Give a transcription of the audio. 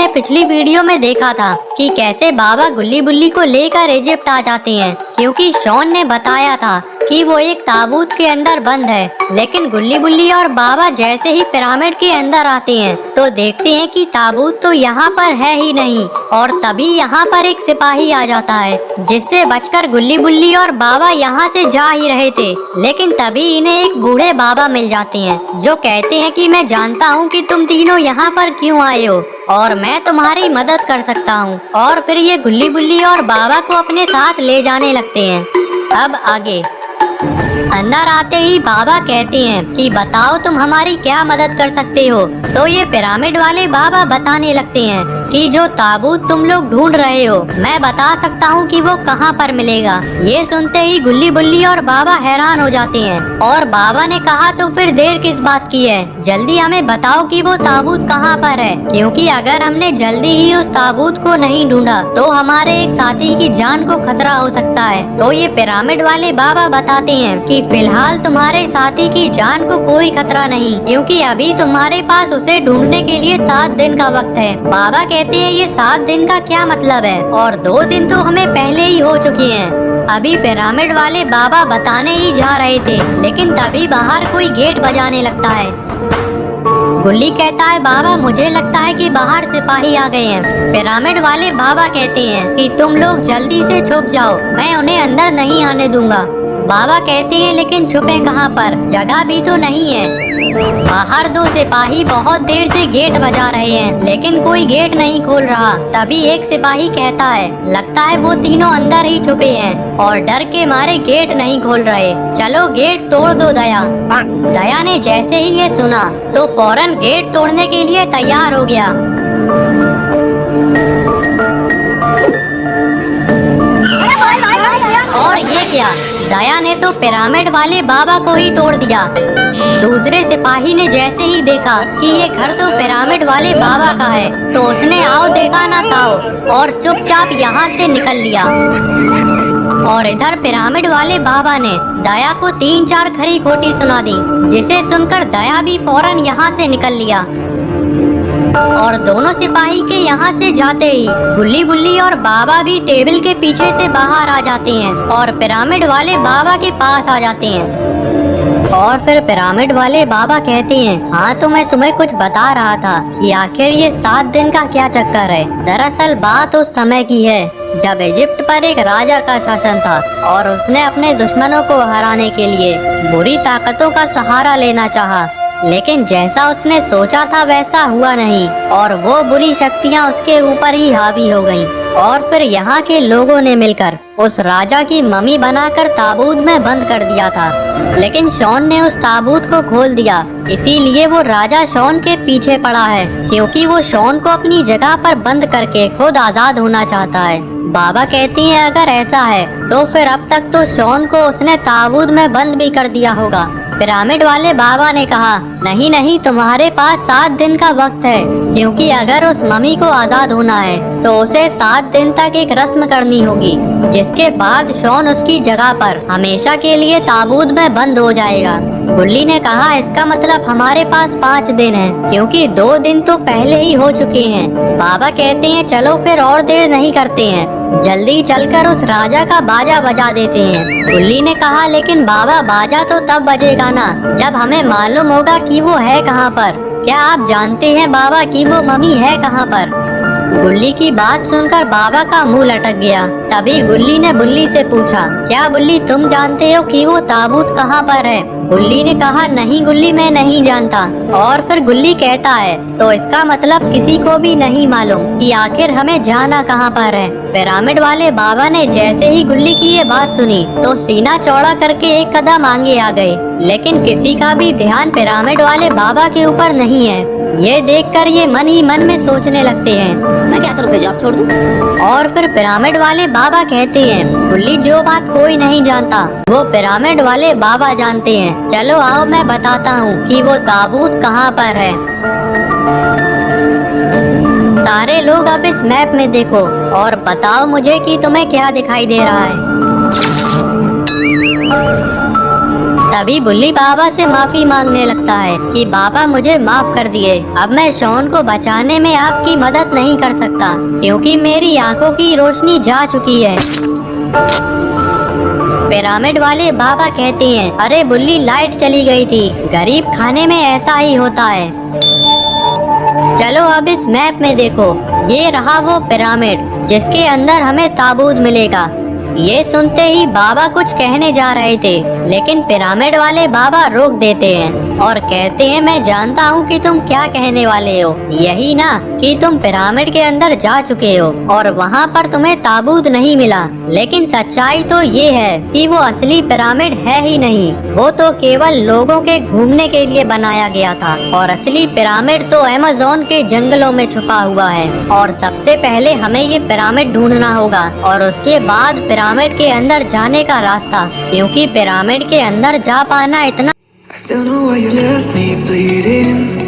हमने पिछली वीडियो में देखा था कि कैसे बाबा गुल्ली बुल्ली को लेकर इजिप्ट आ जाते हैं, क्योंकि शॉन ने बताया था कि वो एक ताबूत के अंदर बंद है। लेकिन गुल्ली बुल्ली और बाबा जैसे ही पिरामिड के अंदर आते हैं तो देखते हैं कि ताबूत तो यहाँ पर है ही नहीं, और तभी यहाँ पर एक सिपाही आ जाता है, जिससे बचकर गुल्ली बुल्ली और बाबा यहाँ से जा ही रहे थे। लेकिन तभी इन्हें एक बूढ़े बाबा मिल जाते हैं, जो कहते हैं कि मैं जानता हूँ कि तुम तीनों यहाँ पर क्यों आए हो और मैं तुम्हारी मदद कर सकता हूँ। और फिर ये गुल्ली बुल्ली और बाबा को अपने साथ ले जाने लगते हैं। अब आगे अंदर आते ही बाबा कहते हैं कि बताओ तुम हमारी क्या मदद कर सकते हो। तो ये पिरामिड वाले बाबा बताने लगते हैं कि जो ताबूत तुम लोग ढूंढ रहे हो मैं बता सकता हूँ कि वो कहाँ पर मिलेगा। ये सुनते ही गुल्ली बुल्ली और बाबा हैरान हो जाते हैं, और बाबा ने कहा तो फिर देर किस बात की है, जल्दी हमें बताओ कि वो ताबूत कहाँ पर है, क्योंकि अगर हमने जल्दी ही उस ताबूत को नहीं ढूंढा तो हमारे एक साथी की जान को खतरा हो सकता है। तो ये पिरामिड वाले बाबा बताते हैं कि फिलहाल तुम्हारे साथी की जान को कोई खतरा नहीं, क्योंकि अभी तुम्हारे पास उसे ढूंढने के लिए 7 दिन का वक्त है। बाबा कहते हैं ये 7 दिन का क्या मतलब है, और 2 दिन तो हमें पहले ही हो चुके हैं। अभी पिरामिड वाले बाबा बताने ही जा रहे थे, लेकिन तभी बाहर कोई गेट बजाने लगता है। गुल्ली कहता है बाबा मुझे लगता है कि बाहर सिपाही आ गए हैं। पिरामिड वाले बाबा कहते हैं कि तुम लोग जल्दी से छुप जाओ, मैं उन्हें अंदर नहीं आने दूंगा। बाबा कहते हैं लेकिन छुपे कहाँ पर, जगह भी तो नहीं है। बाहर 2 सिपाही बहुत देर से गेट बजा रहे हैं, लेकिन कोई गेट नहीं खोल रहा। तभी एक सिपाही कहता है लगता है वो तीनों अंदर ही छुपे हैं और डर के मारे गेट नहीं खोल रहे, चलो गेट तोड़ दो दया। दया ने जैसे ही ये सुना तो फौरन गेट तोड़ने के लिए तैयार हो गया। और ये क्या, दया ने तो पिरामिड वाले बाबा को ही तोड़ दिया। दूसरे सिपाही ने जैसे ही देखा कि ये घर तो पिरामिड वाले बाबा का है तो उसने आओ देखा ना ताओ और चुपचाप यहाँ से निकल लिया। और इधर पिरामिड वाले बाबा ने दया को 3-4 खरी खोटी सुना दी, जिसे सुनकर दया भी फौरन यहाँ से निकल लिया। और दोनों सिपाही के यहाँ से जाते ही गुल्ली बुल्ली और बाबा भी टेबल के पीछे से बाहर आ जाते हैं और पिरामिड वाले बाबा के पास आ जाते हैं। और फिर पिरामिड वाले बाबा कहते हैं हाँ तो मैं तुम्हें कुछ बता रहा था कि आखिर ये 7 दिन का क्या चक्कर है। दरअसल बात उस समय की है जब इजिप्ट पर एक राजा का शासन था और उसने अपने दुश्मनों को हराने के लिए बुरी ताकतों का सहारा लेना चाहा, लेकिन जैसा उसने सोचा था वैसा हुआ नहीं और वो बुरी शक्तियाँ उसके ऊपर ही हावी हो गईं। और फिर यहाँ के लोगों ने मिलकर उस राजा की मम्मी बनाकर ताबूत में बंद कर दिया था, लेकिन शॉन ने उस ताबूत को खोल दिया। इसीलिए वो राजा शॉन के पीछे पड़ा है, क्योंकि वो शॉन को अपनी जगह पर बंद करके खुद आजाद होना चाहता है। बाबा कहती हैं अगर ऐसा है तो फिर अब तक तो शॉन को उसने ताबूत में बंद भी कर दिया होगा। पिरामिड वाले बाबा ने कहा नहीं नहीं, तुम्हारे पास 7 दिन का वक्त है, क्योंकि अगर उस मम्मी को आजाद होना है तो उसे 7 दिन तक एक रस्म करनी होगी, जिसके बाद शॉन उसकी जगह पर हमेशा के लिए ताबूत में बंद हो जाएगा। गुल्ली ने कहा इसका मतलब हमारे पास 5 दिन है, क्योंकि 2 दिन तो पहले ही हो चुके हैं। बाबा कहते हैं चलो फिर और देर नहीं करते हैं, जल्दी चलकर उस राजा का बाजा बजा देते हैं। गुल्ली ने कहा लेकिन बाबा बाजा तो तब बजेगा ना जब हमें मालूम होगा कि वो है कहाँ पर। क्या आप जानते हैं बाबा कि वो मम्मी है कहाँ पर? गुल्ली की बात सुनकर बाबा का मुंह लटक गया। तभी गुल्ली ने बुल्ली से पूछा क्या बुल्ली तुम जानते हो कि वो ताबूत कहाँ पर है? गुल्ली ने कहा नहीं गुल्ली मैं नहीं जानता। और फिर गुल्ली कहता है तो इसका मतलब किसी को भी नहीं मालूम कि आखिर हमें जाना कहाँ पर है। पिरामिड वाले बाबा ने जैसे ही गुल्ली की ये बात सुनी तो सीना चौड़ा करके एक कदम आगे आ गए, लेकिन किसी का भी ध्यान पिरामिड वाले बाबा के ऊपर नहीं है। ये देखकर ये मन ही मन में सोचने लगते हैं मैं क्या करूँ, जॉब छोड़ दूँ? और फिर पिरामिड वाले बाबा कहते हैं गुल्ली जो बात कोई नहीं जानता वो पिरामिड वाले बाबा जानते हैं, चलो आओ मैं बताता हूँ कि वो ताबूत कहाँ पर है। सारे लोग अब इस मैप में देखो और बताओ मुझे कि तुम्हें क्या दिखाई दे रहा है। तभी बुल्ली बाबा से माफी मांगने लगता है कि बाबा मुझे माफ कर दिए, अब मैं शॉन को बचाने में आपकी मदद नहीं कर सकता क्योंकि मेरी आंखों की रोशनी जा चुकी है। पिरामिड वाले बाबा कहते हैं, अरे बुल्ली लाइट चली गई थी, गरीब खाने में ऐसा ही होता है। चलो अब इस मैप में देखो, ये रहा वो पिरामिड जिसके अंदर हमें ताबूत मिलेगा। ये सुनते ही बाबा कुछ कहने जा रहे थे, लेकिन पिरामिड वाले बाबा रोक देते हैं और कहते हैं, मैं जानता हूँ कि तुम क्या कहने वाले हो, यही ना कि तुम पिरामिड के अंदर जा चुके हो और वहाँ पर तुम्हें ताबूत नहीं मिला। लेकिन सच्चाई तो ये है कि वो असली पिरामिड है ही नहीं, वो तो केवल लोगों के घूमने के लिए बनाया गया था और असली पिरामिड तो अमेज़न के जंगलों में छुपा हुआ है। और सबसे पहले हमें ये पिरामिड ढूंढना होगा और उसके बाद पिरामिड के अंदर जाने का रास्ता, क्योंकि पिरामिड के अंदर जा पाना इतना I don't know why you left me bleeding.